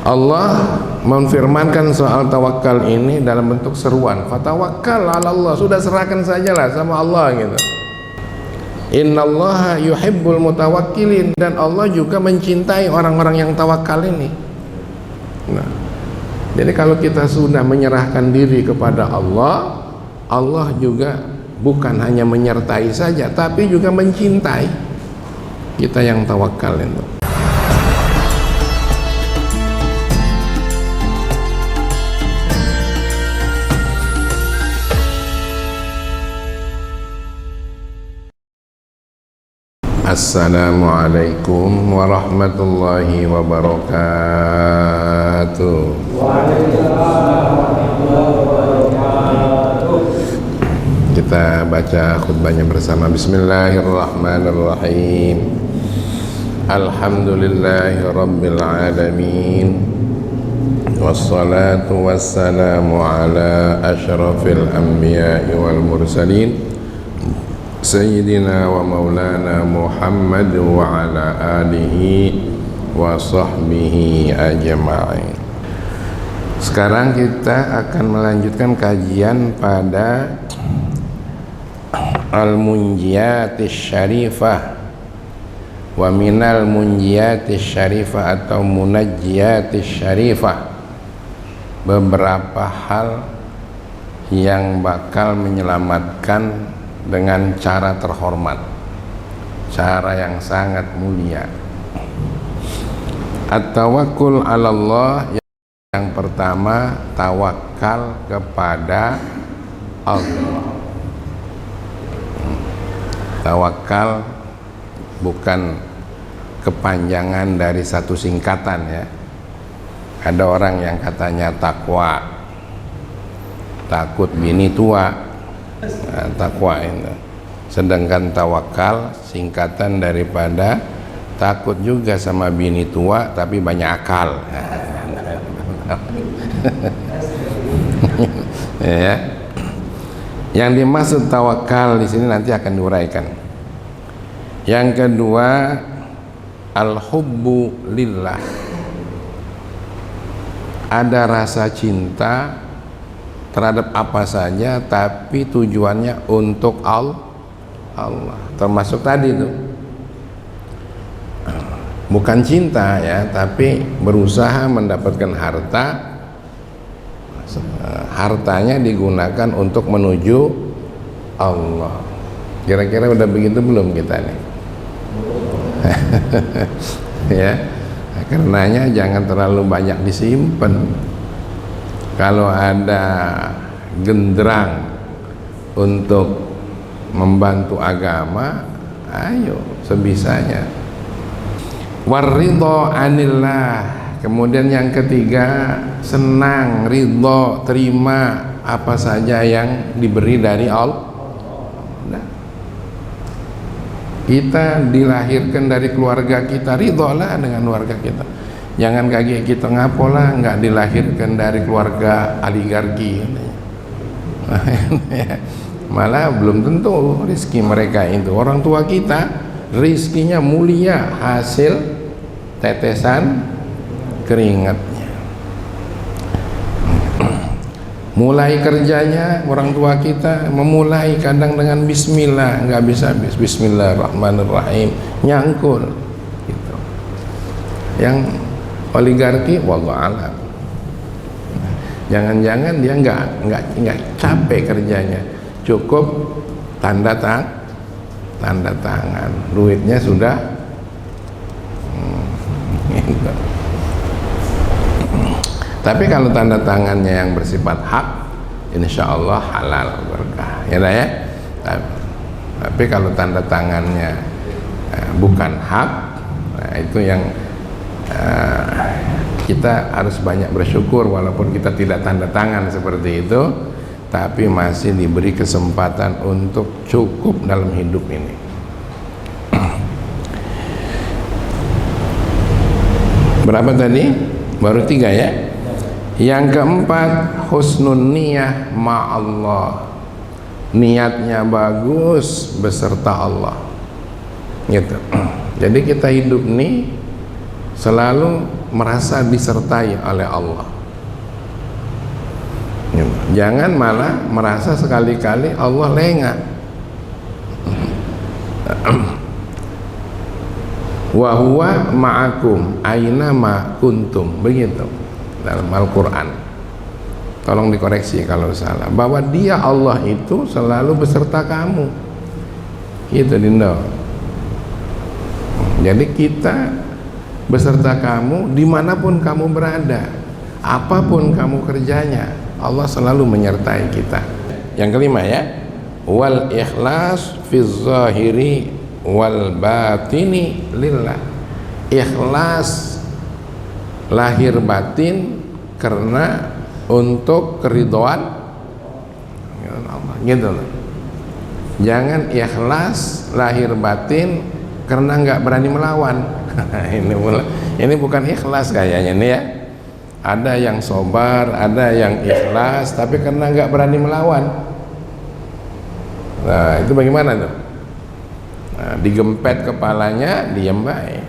Allah menfirmankan soal tawakal ini dalam bentuk seruan, fatawakkal 'ala Allah, sudah serahkan sajalah sama Allah gitu. Innallaha yuhibbul mutawakkilin, dan Allah juga mencintai orang-orang yang tawakal ini. Nah, jadi kalau kita sudah menyerahkan diri kepada Allah, Allah juga bukan hanya menyertai saja, tapi juga mencintai kita yang tawakal itu. Assalamualaikum warahmatullahi wabarakatuh. Kita baca khutbahnya bersama. Bismillahirrahmanirrahim. Alhamdulillahi rabbil alamin, wassalatu wassalamu ala asyrafil anbiya'i wal mursalin, Sayyidina wa maulana Muhammad wa ala alihi wa sahbihi ajma'in. Sekarang kita akan melanjutkan kajian pada Al-Munjiyatis Syarifah wa minal Munjiyatis Syarifah atau Munajjiyatis Syarifah, beberapa hal yang bakal menyelamatkan dengan cara terhormat, cara yang sangat mulia. At-tawakkul 'ala Allah, yang pertama tawakal kepada Allah. Tawakal bukan kepanjangan dari satu singkatan ya. Ada orang yang katanya takwa, takut bini tua, takwa itu. Sedangkan tawakal singkatan daripada takut juga sama bini tua tapi banyak akal. Ya. Yang dimaksud tawakal di sini nanti akan diuraikan. Yang kedua, al-hubbu lillah. Ada rasa cinta terhadap apa saja tapi tujuannya untuk Allah. Termasuk tadi itu bukan cinta ya, tapi berusaha mendapatkan harta, hartanya digunakan untuk menuju Allah. Kira-kira udah begitu belum kita nih? Ya, karenanya jangan terlalu banyak disimpan. Kalau ada genderang untuk membantu agama, ayo sebisanya. Waridho anillah. Kemudian yang ketiga, senang, ridho, terima apa saja yang diberi dari Allah. Nah, kita dilahirkan dari keluarga kita, ridholah dengan keluarga kita. Jangan kaget kita ngapola nggak dilahirkan dari keluarga oligarki. Malah belum tentu rezeki mereka itu. Orang tua kita rezekinya mulia, hasil tetesan keringatnya. Mulai kerjanya orang tua kita memulai kadang dengan bismillah, nggak bisa bismillahirrahmanirrahim, nyangkul gitu. Yang oligarki wallahualam, jangan-jangan dia nggak capek kerjanya, cukup tanda tangan, duitnya sudah gitu. Tapi kalau tanda tangannya yang bersifat hak, insya Allah halal berkah ya lah ya. Tapi kalau tanda tangannya bukan hak, nah itu yang kita harus banyak bersyukur, walaupun kita tidak tanda tangan seperti itu, tapi masih diberi kesempatan untuk cukup dalam hidup ini. Berapa tadi? Baru 3 ya. Yang keempat, husnun niyah ma'allah. Niatnya bagus beserta Allah gitu. Jadi kita hidup nih selalu merasa disertai oleh Allah. Jangan malah merasa sekali-kali Allah lengah. Wa huwa ma'akum aina ma kuntum, begitu dalam Al-Qur'an. Tolong dikoreksi kalau salah, bahwa dia Allah itu selalu beserta kamu, gitu Dindo. Jadi kita beserta kamu dimanapun kamu berada, apapun kamu kerjanya, Allah selalu menyertai kita. Yang kelima ya, wal ikhlas fi zahiri wal batini lillah. Ikhlas lahir batin karena untuk keridhaan Allah, gitu loh. Jangan ikhlas lahir batin karena nggak berani melawan. Ini bukan ikhlas kayaknya nih ya. Ada yang sobar, ada yang ikhlas, tapi karena nggak berani melawan. Nah, itu bagaimana tuh? Nah, digempet kepalanya, diam baik.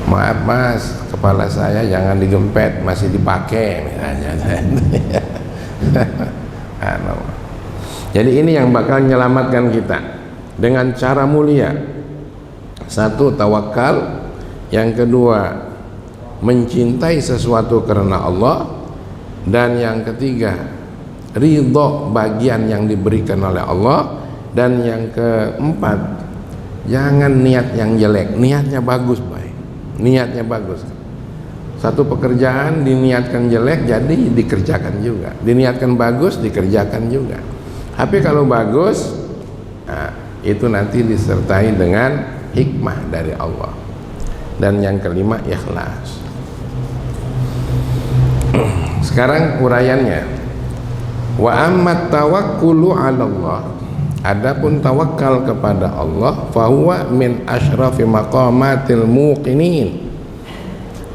Maaf mas, kepala saya jangan digempet, masih dipakai misalnya. Jadi ini yang bakal menyelamatkan kita dengan cara mulia. Satu, tawakal. Yang kedua, mencintai sesuatu karena Allah. Dan yang ketiga, ridho bagian yang diberikan oleh Allah. Dan yang keempat, jangan niat yang jelek, niatnya bagus, baik, niatnya bagus. Satu pekerjaan diniatkan jelek, jadi dikerjakan juga. Diniatkan bagus, dikerjakan juga. Tapi kalau bagus, nah, itu nanti disertai dengan hikmah dari Allah. Dan yang kelima, ikhlas. Sekarang uraiannya. Wa ammat tawakkulu 'ala Allah. Adapun tawakal kepada Allah, fahuwa min asyrafi maqamatil muqinin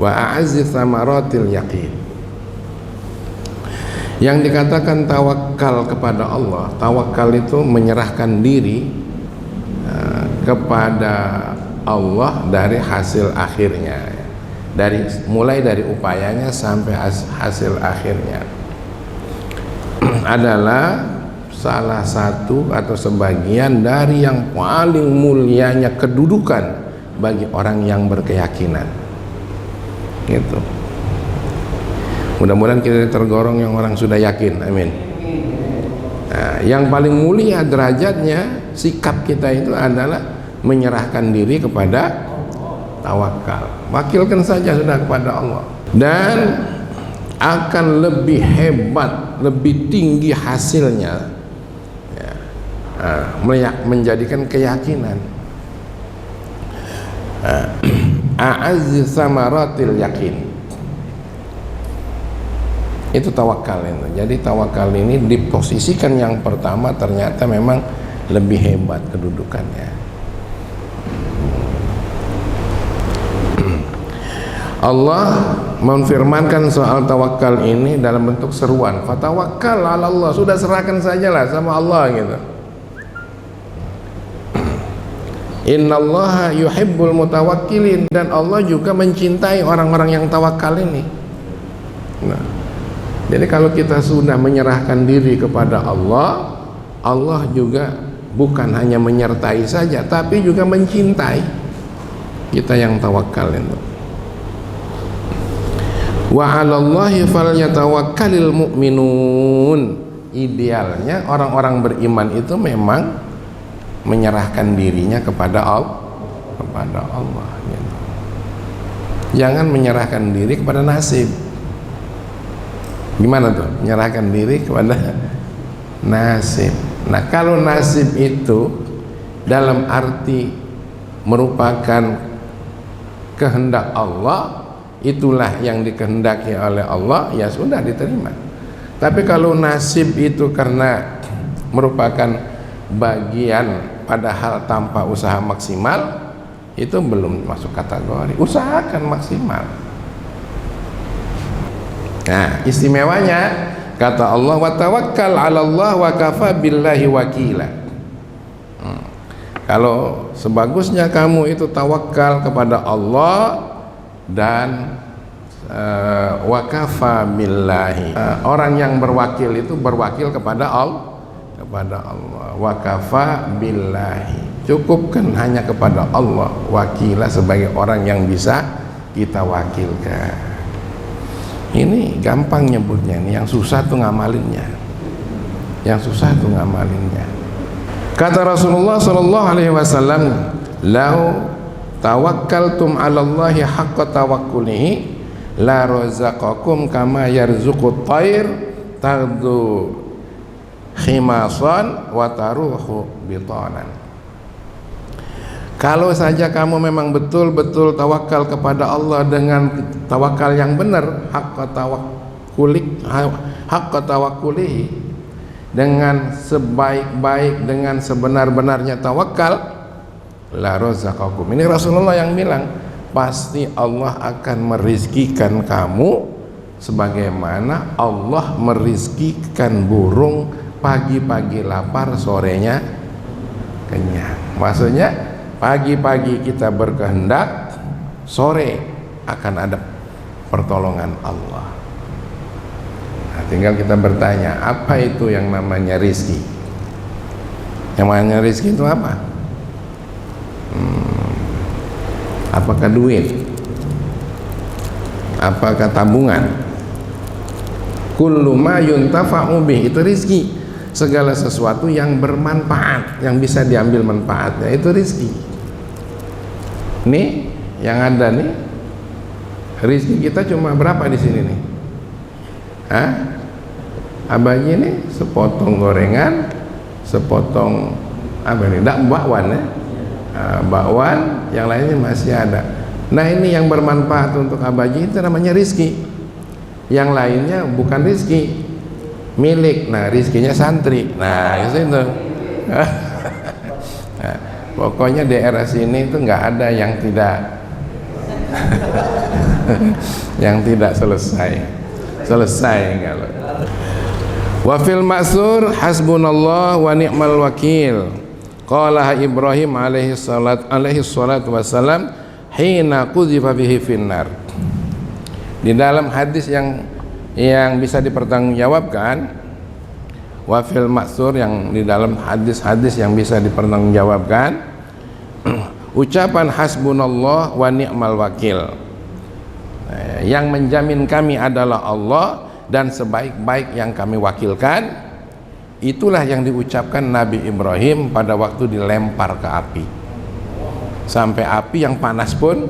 wa a'azzi thamaratil yaqin. Yang dikatakan tawakal kepada Allah, tawakal itu menyerahkan diri kepada Allah dari hasil akhirnya, mulai dari upayanya sampai hasil akhirnya. Adalah salah satu atau sebagian dari yang paling mulianya kedudukan bagi orang yang berkeyakinan, gitu. Mudah-mudahan kita tergolong yang orang sudah yakin, amin. Nah, yang paling mulia derajatnya, sikap kita itu adalah menyerahkan diri kepada tawakal. Wakilkan saja sudah kepada Allah, dan akan lebih hebat, lebih tinggi hasilnya ya, menjadikan keyakinan. A'azzi samaratil yakin, itu tawakal itu. Jadi tawakal ini diposisikan yang pertama, ternyata memang lebih hebat kedudukannya. Allah menfirmankan soal tawakal ini dalam bentuk seruan, fatawakkal 'ala Allah, sudah serahkan sajalah sama Allah, gitu. Innallaha yuhibbul mutawakkilin, dan Allah juga mencintai orang-orang yang tawakal ini. Nah, jadi kalau kita sudah menyerahkan diri kepada Allah, Allah juga bukan hanya menyertai saja, tapi juga mencintai kita yang tawakal itu. Wa 'alallahi falyatawakkalul mu'minun. Idealnya orang-orang beriman itu memang menyerahkan dirinya kepada Allah, gitu. Jangan menyerahkan diri kepada nasib. Gimana tuh? Menyerahkan diri kepada nasib. Nah, kalau nasib itu dalam arti merupakan kehendak Allah, itulah yang dikehendaki oleh Allah, ya sudah diterima. Tapi kalau nasib itu karena merupakan bagian padahal tanpa usaha maksimal, itu belum masuk kategori. Usahakan maksimal. Nah, istimewanya kata Allah, wa tawakkal 'ala Allah wa kafa billahi wakila. Kalau sebagusnya kamu itu tawakal kepada Allah dan wakafa billahi, orang yang berwakil itu berwakil kepada Allah, wakafa billahi, cukupkan hanya kepada Allah wakilah sebagai orang yang bisa kita wakilkan. Ini gampang nyebutnya, ini yang susah tuh ngamalinnya, kata Rasulullah sallallahu alaihi wasallam, lau tawakkaltum 'alallahi haqqa tawakkulihi la razaqakum kama yarzuqut thair taghdu khimasan wa taruhu bitanan. Kalau saja kamu memang betul-betul tawakal kepada Allah dengan tawakal yang benar, haqqa tawakkulihi, dengan sebaik-baik, dengan sebenar-benarnya tawakal, la razaqakum. Ini Rasulullah yang bilang, pasti Allah akan merizkikan kamu sebagaimana Allah merizkikan burung pagi-pagi lapar, sorenya kenyang. Maksudnya pagi-pagi kita berkehendak, sore akan ada pertolongan Allah. Nah, tinggal kita bertanya, apa itu yang namanya rizki? Yang namanya rizki itu apa? Apakah duit? Apakah tabungan? Kullu ma yuntafa'u bih, itu rizki. Segala sesuatu yang bermanfaat, yang bisa diambil manfaatnya, itu rizki. Nih yang ada nih, rizki kita cuma berapa di sini nih? Hah? Abangnya nih sepotong gorengan, sepotong apa nih? Bakwan ya? Bakwan, yang lainnya masih ada. Nah, ini yang bermanfaat untuk abaji itu namanya rizki. Yang lainnya bukan rizki, milik. Nah, rizkinya santri. Nah, itu nah, pokoknya daerah sini itu nggak ada yang tidak yang tidak selesai kalau. Wa fil ma'sur hasbunallah wa ni'mal wakil. Qala Ibrahim alaihi salatu wassalam hina qudzifa bihi finnar. Di dalam hadis yang bisa dipertanggungjawabkan, wa fil ma'sur, yang di dalam hadis-hadis yang bisa dipertanggungjawabkan, ucapan hasbunallah wa ni'mal wakil, yang menjamin kami adalah Allah dan sebaik-baik yang kami wakilkan, itulah yang diucapkan Nabi Ibrahim pada waktu dilempar ke api, sampai api yang panas pun.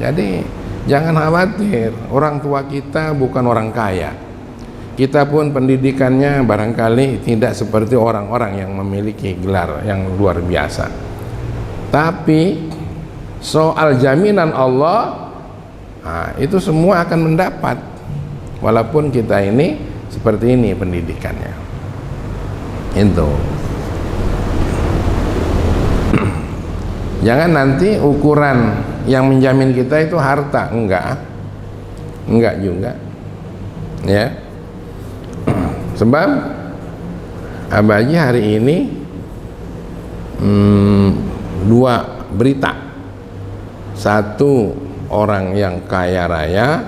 Jadi jangan khawatir, orang tua kita bukan orang kaya, kita pun pendidikannya barangkali tidak seperti orang-orang yang memiliki gelar yang luar biasa, tapi soal jaminan Allah, nah, itu semua akan mendapat, walaupun kita ini seperti ini pendidikannya. Itu jangan nanti ukuran yang menjamin kita itu harta, enggak juga ya. Sebab Abaji hari ini dua berita, satu orang yang kaya raya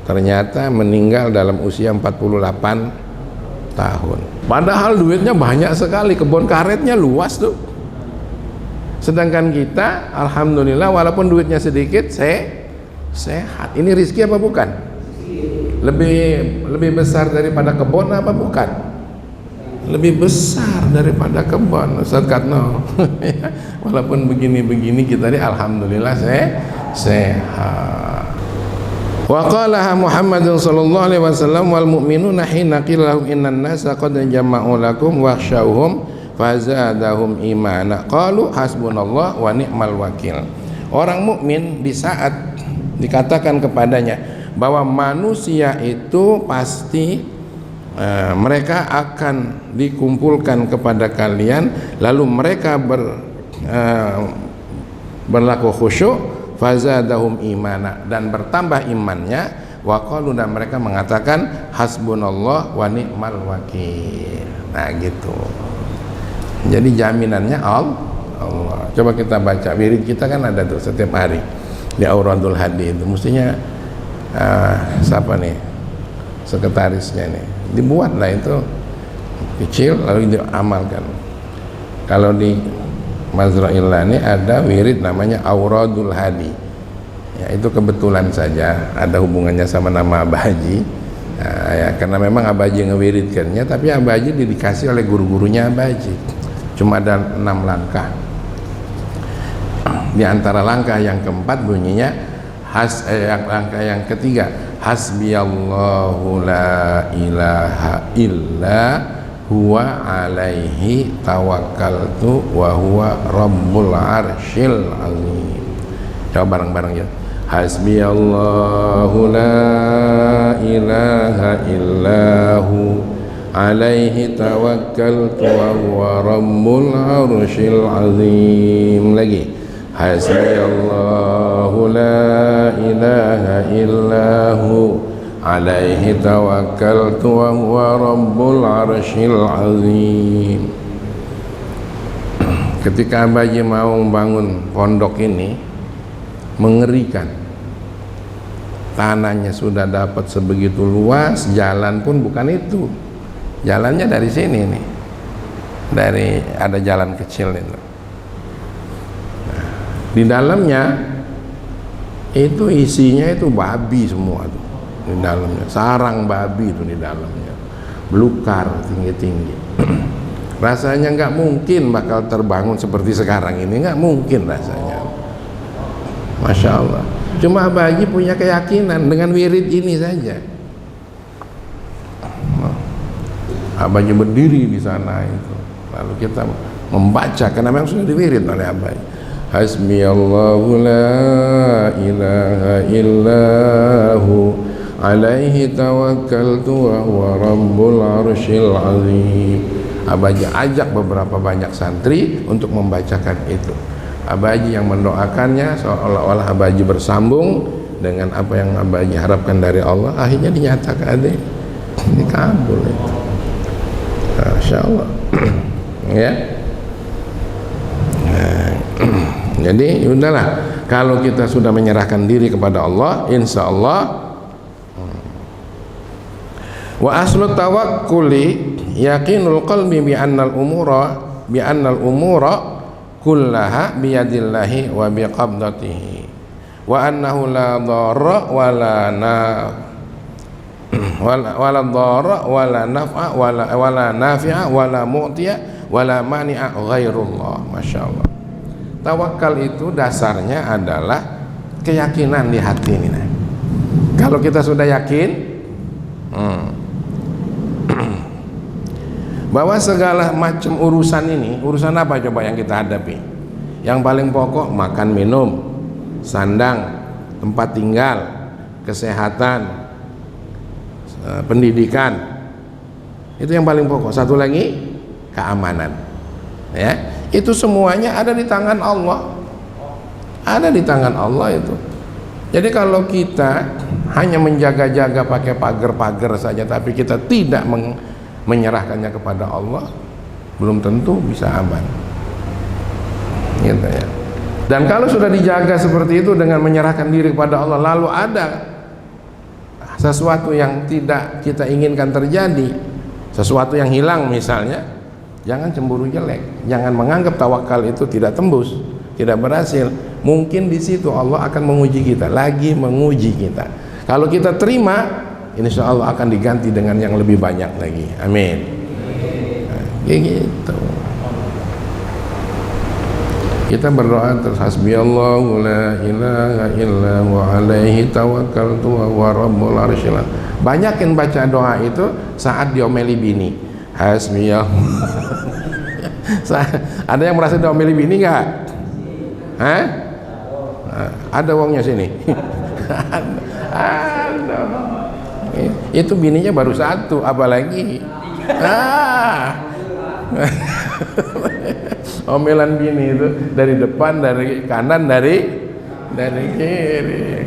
ternyata meninggal dalam usia 48 tahun. Padahal duitnya banyak sekali, kebun karetnya luas tuh. Sedangkan kita, alhamdulillah, walaupun duitnya sedikit, sehat. Ini rizki apa bukan? Lebih besar daripada kebun apa bukan? Lebih besar daripada kebun, Ustaz Katno. Walaupun begini-begini kita ini alhamdulillah sehat. Wa qala Muhammadun sallallahu alaihi wasallam wal mu'minuna hina qila lahum innan nasa qad jama'u lakum wakhshawhum fazadahum imana qalu hasbunallah wa ni'mal wakil. Orang mukmin di saat dikatakan kepadanya bahwa manusia itu pasti mereka akan dikumpulkan kepada kalian, lalu mereka berlaku khusyuk, fazadahum imana, dan bertambah imannya, waqalu, dan mereka mengatakan hasbunallah wa ni'mal wakil. Nah gitu. Jadi jaminannya Allah. Coba kita baca wirid kita kan ada tuh setiap hari di Auradul Hadi itu, mestinya siapa nih sekretarisnya nih, dibuatlah itu kecil lalu diamalkan. Kalau di Mazra'illah ini ada wirid namanya Auradul Hadi ya, itu kebetulan saja ada hubungannya sama nama Abah Haji ya, karena memang Abah Haji ngewiridkannya, tapi Abah Haji dikasih oleh guru-gurunya Abah Haji. Cuma ada 6 langkah. Di antara langkah yang keempat bunyinya langkah yang ketiga, hasbiyallahu la ilaha illa huwa alaihi tawakkaltu wa huwa rabbul arsyil azim. Coba bareng-bareng ya. Hasbiyallahu la ilaha illahu alaihi tawakkaltu wa huwa rabbul arsyil azim. Lagi. Hasbiyallahu la ilaha illahu alaihi tawakkaltu wa huwa rabbul arsyil azim. Ketika Abah Haji mau membangun pondok ini, mengerikan. Tanahnya sudah dapat sebegitu luas, jalan pun bukan itu. Jalannya dari sini nih. Dari ada jalan kecil itu. Di dalamnya itu isinya itu babi semua tuh di dalamnya, sarang babi itu di dalamnya, belukar tinggi-tinggi. Rasanya nggak mungkin bakal terbangun seperti sekarang ini, nggak mungkin rasanya. Masya Allah. Cuma Abah Haji punya keyakinan dengan wirid ini saja. Abah Haji berdiri di sana itu, lalu kita membaca karena memang sudah diwirid oleh Abah Haji. Hasbiyallahu la ilaha illahu alaihi tawakkaltu wa huwa rabbul arsyil azim. Abah Haji ajak beberapa banyak santri untuk membacakan itu. Abah Haji yang mendoakannya, seolah-olah Abah Haji bersambung dengan apa yang Abah Haji harapkan dari Allah, akhirnya dinyatakan dikabul itu. Masya Allah. Ya. Jadi udahlah, kalau kita sudah menyerahkan diri kepada Allah, insya Allah. Wa aslu tawakkuli yakinul qalbi bi annal umura kullaha bi yadillahi wa bi qabdatihi wa annahu la dharra wala dharra wala naf'a wala nafi'a wala mu'tiya wala mani'a ghairullah. Masya Allah. Tawakal itu dasarnya adalah keyakinan di hati ini. Kalau kita sudah yakin bahwa segala macam urusan ini, urusan apa coba yang kita hadapi? Yang paling pokok makan minum, sandang, tempat tinggal, kesehatan, pendidikan. Itu yang paling pokok. Satu lagi keamanan. Ya. Itu semuanya ada di tangan Allah, ada di tangan Allah itu. Jadi kalau kita hanya menjaga-jaga pakai pagar-pagar saja, tapi kita tidak menyerahkannya kepada Allah, belum tentu bisa aman gitu ya. Dan kalau sudah dijaga seperti itu dengan menyerahkan diri kepada Allah, lalu ada sesuatu yang tidak kita inginkan terjadi, sesuatu yang hilang misalnya, jangan cemburu jelek, jangan menganggap tawakal itu tidak tembus, tidak berhasil. Mungkin di situ Allah akan menguji kita, lagi menguji kita. Kalau kita terima, insya Allah akan diganti dengan yang lebih banyak lagi. Amin. Kayak gitu. Kita berdoa terus, hasbiyallahu la ilaha illa wa alaihi tawakkaltu wa huwa rabbul arsyil azim. Banyakin baca doa itu saat diomeli bini. Hasbiyallahu. Ada yang merasa diomeli bini nggak? Hah? Ada uangnya sini. Ada. Itu bininya baru satu, apalagi omelan bini itu dari depan, dari kanan, dari kiri.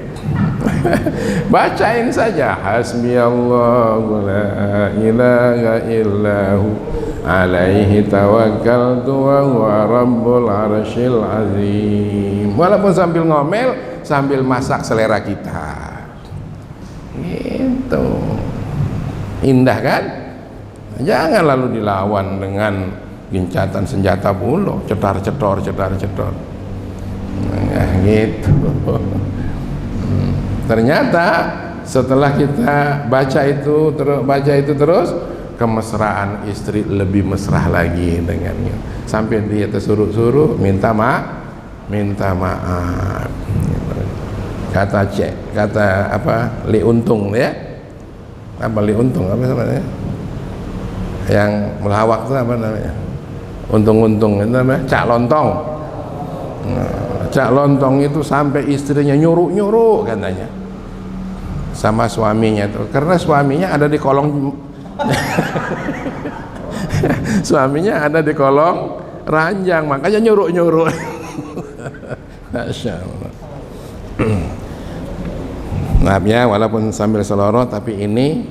Bacain saja, hasbiyallahu la ilaha illahu alaihi tawakkaltu wa huwa rabbul arsyil azim. Walaupun sambil ngomel, sambil masak selera kita. Gitu. Indah kan? Jangan lalu dilawan dengan gencatan senjata pula, cetar-cetor. Nah, gitu. Ternyata setelah kita baca itu terus, kemesraan istri lebih mesra lagi dengannya, sampai dia tersuruh-suruh minta maaf. Kata Li Untung ya, Li Untung apa namanya, yang melawak itu apa namanya, untung-untung itu namanya Cak Lontong. Cak Lontong itu sampai istrinya nyuruh katanya sama suaminya tuh, karena suaminya ada di kolong suaminya ada di kolong ranjang, makanya nyuruh Masya Allah. Maaf ya, walaupun sambil seloroh, tapi ini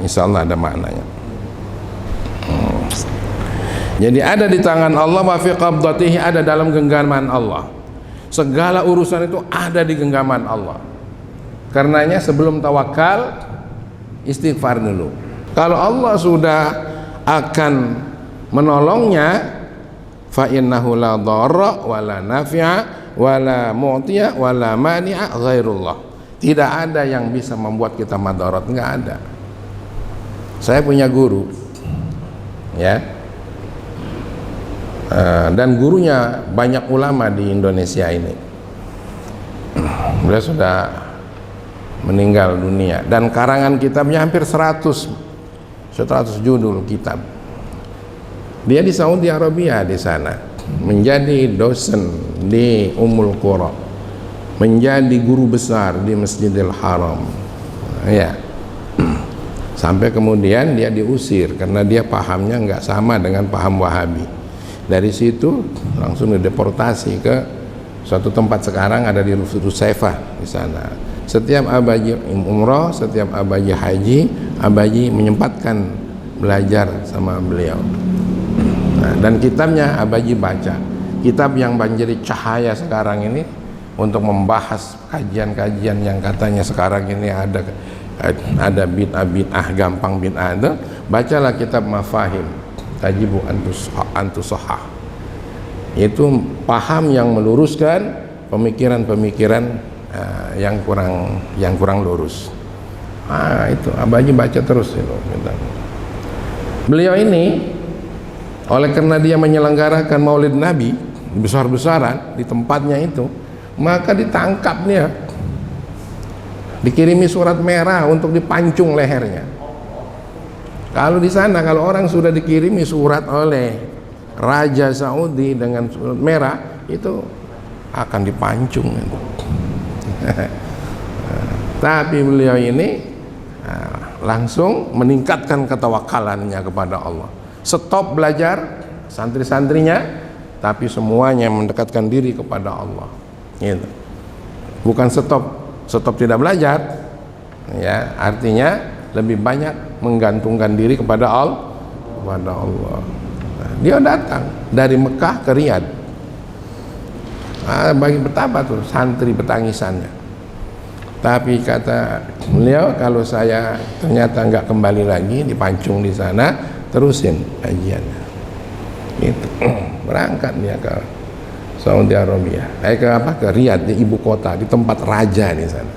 insya Allah ada maknanya. Jadi ada di tangan Allah, wa fi qabdatihi, ada dalam genggaman Allah. Segala urusan itu ada di genggaman Allah. Karenanya sebelum tawakal, istighfar dulu. Kalau Allah sudah akan menolongnya, fa innahu la dharra wala nafi'a wala mu'tiya wala mani'a ghairullah. Tidak ada yang bisa membuat kita madarat, enggak ada. Saya punya guru ya, dan gurunya banyak ulama di Indonesia ini. Beliau sudah meninggal dunia, dan karangan kitabnya hampir 100 judul kitab. Dia di Saudi Arabia, di sana menjadi dosen di Ummul Qura, menjadi guru besar di Masjidil Haram ya, sampai kemudian dia diusir karena dia pahamnya nggak sama dengan paham Wahabi. Dari situ langsung dideportasi ke suatu tempat, sekarang ada di Rusaifah di sana. Setiap abaji umroh, setiap abaji haji, abaji menyempatkan belajar sama beliau. Nah, dan kitabnya abaji baca, kitab yang menjadi cahaya sekarang ini untuk membahas kajian-kajian yang katanya sekarang ini ada bid'ah gampang bid'ah itu. Bacalah kitab Mafahim Tajibu Antusahah. Itu paham yang meluruskan pemikiran-pemikiran yang kurang lurus. Itu abaji baca terus itu. Beliau ini oleh karena dia menyelenggarakan Maulid Nabi besar-besaran di tempatnya itu, maka ditangkap dia, dikirimi surat merah untuk dipancung lehernya. Kalau di sana, kalau orang sudah dikirimi surat oleh Raja Saudi dengan surat merah, itu akan dipancung. Tapi beliau ini langsung meningkatkan ketawakalannya kepada Allah. Stop belajar santri-santrinya, tapi semuanya mendekatkan diri kepada Allah. Gitu. Bukan stop tidak belajar, ya, artinya lebih banyak menggantungkan diri kepada Allah. Nah, dia datang dari Mekah ke Riyadh. Bagi betapa tuh santri betangisannya. Tapi kata beliau, kalau saya ternyata nggak kembali lagi, dipancung di sana, terusin kajiannya. Gitu. Berangkat dia ke Saudi Arabia, ke Riyadh, di ibu kota, di tempat raja di sana.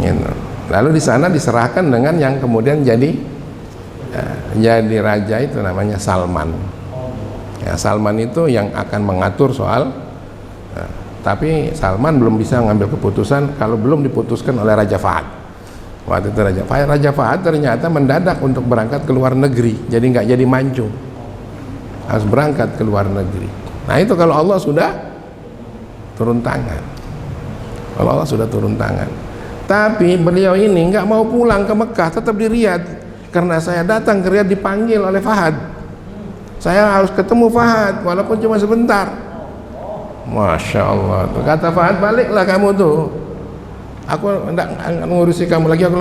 Gitu. Lalu di sana diserahkan dengan yang kemudian jadi raja, itu namanya Salman. Ya, Salman itu yang akan mengatur soal, tapi Salman belum bisa mengambil keputusan kalau belum diputuskan oleh Raja Fahad. Waktu itu Raja Fahad ternyata mendadak untuk berangkat ke luar negeri, jadi nggak jadi mancung, harus berangkat ke luar negeri. Nah itu kalau Allah sudah turun tangan, Tapi beliau ini nggak mau pulang ke Mekah, tetap di Riyadh. Karena saya datang ke Riyadh dipanggil oleh Fahad, saya harus ketemu Fahad walaupun cuma sebentar. Masya Allah, kata Fahad, baliklah kamu tuh, Aku enggak ngurusi kamu lagi, aku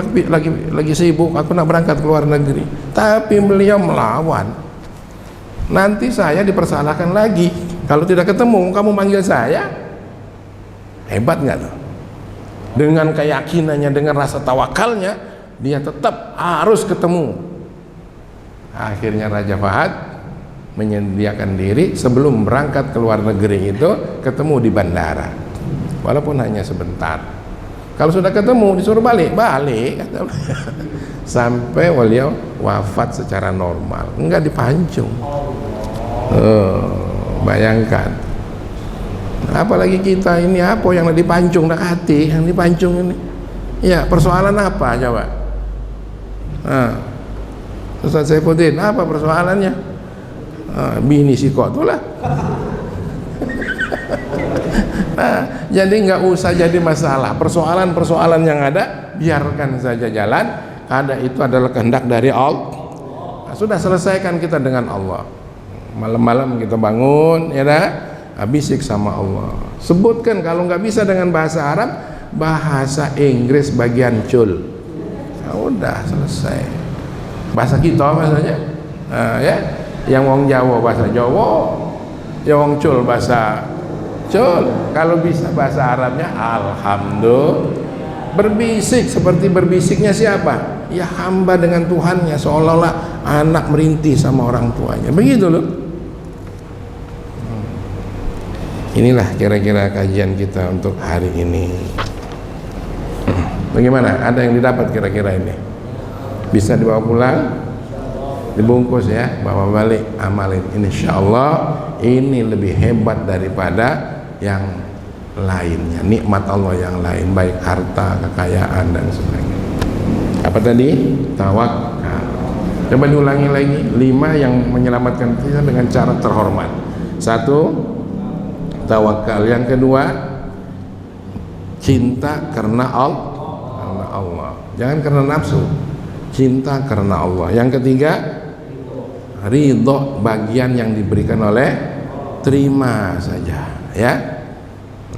lagi sibuk, aku nak berangkat ke luar negeri. Tapi beliau melawan. Nanti saya dipersalahkan lagi. Kalau tidak ketemu, kamu manggil saya. Hebat nggak tuh? Dengan keyakinannya, dengan rasa tawakalnya, dia tetap harus ketemu. Akhirnya Raja Fahad menyediakan diri sebelum berangkat ke luar negeri itu ketemu di bandara, walaupun hanya sebentar. Kalau sudah ketemu disuruh balik kata sampai beliau wafat secara normal, enggak dipancung. Bayangkan, apalagi kita ini apa yang dipancung, nak hati yang dipancung ini. Ya, persoalan apa coba? Ustaz Saifuddin, apa persoalannya? Bini si kok itulah. Jadi nggak usah jadi masalah. Persoalan-persoalan yang ada biarkan saja jalan, karena itu adalah kehendak dari Allah. Sudah selesaikan kita dengan Allah. Malam-malam kita bangun, ya dah, bisik sama Allah. Sebutkan, kalau nggak bisa dengan bahasa Arab, bahasa Inggris bagian cul. Nah, udah selesai. Bahasa kita bahasanya, ya. Yang wong Jawa bahasa Jawa, yang wong cul bahasa cul. Kalau bisa bahasa Arabnya alhamdulillah. Berbisik seperti berbisiknya siapa? Ya hamba dengan Tuhannya, seolah-olah anak merintih sama orang tuanya. Begitu loh. Inilah kira-kira kajian kita untuk hari ini. Bagaimana? Ada yang didapat kira-kira ini? Bisa dibawa pulang? Dibungkus ya, bawa balik, amalin. Insyaallah ini lebih hebat daripada yang lainnya, nikmat Allah yang lain, baik harta, kekayaan dan sebagainya. Apa tadi? Tawakal. Coba diulangi lagi, 5 yang menyelamatkan kita dengan cara terhormat. 1, tawakal. Yang kedua, cinta karena Allah. Jangan karena nafsu, cinta karena Allah. Yang ketiga, ridho bagian yang diberikan oleh, terima saja ya.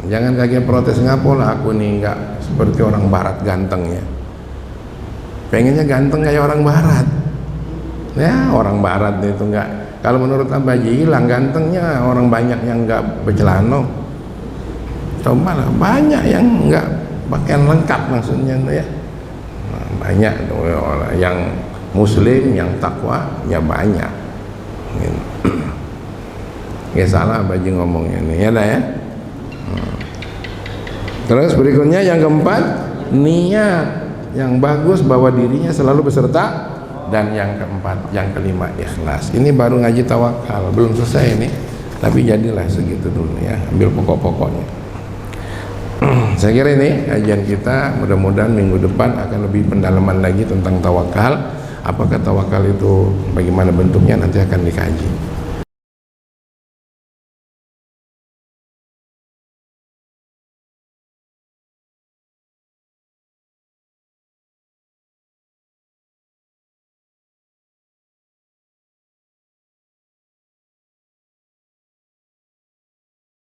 Jangan kaget protes, ngapola aku nih enggak seperti orang barat gantengnya. Pengennya ganteng kayak orang barat. Ya, orang barat itu enggak. Kalau menurut Abah Haji hilang gantengnya, orang banyak yang enggak bercelana. Coba lah, banyak yang enggak pakaian lengkap maksudnya ya. Banyak yang muslim, yang takwa ya banyak. Nggak salah Abah Haji ngomongnya nih ya dah ya. Terus berikutnya yang keempat, niat yang bagus bahwa dirinya selalu beserta, dan yang keempat, yang kelima ikhlas. Ini baru ngaji tawakal, belum selesai ini, tapi jadilah segitu dulu ya, ambil pokok-pokoknya. Saya kira ini kajian kita, mudah-mudahan minggu depan akan lebih pendalaman lagi tentang tawakal. Apakah tawakal itu, bagaimana bentuknya, nanti akan dikaji.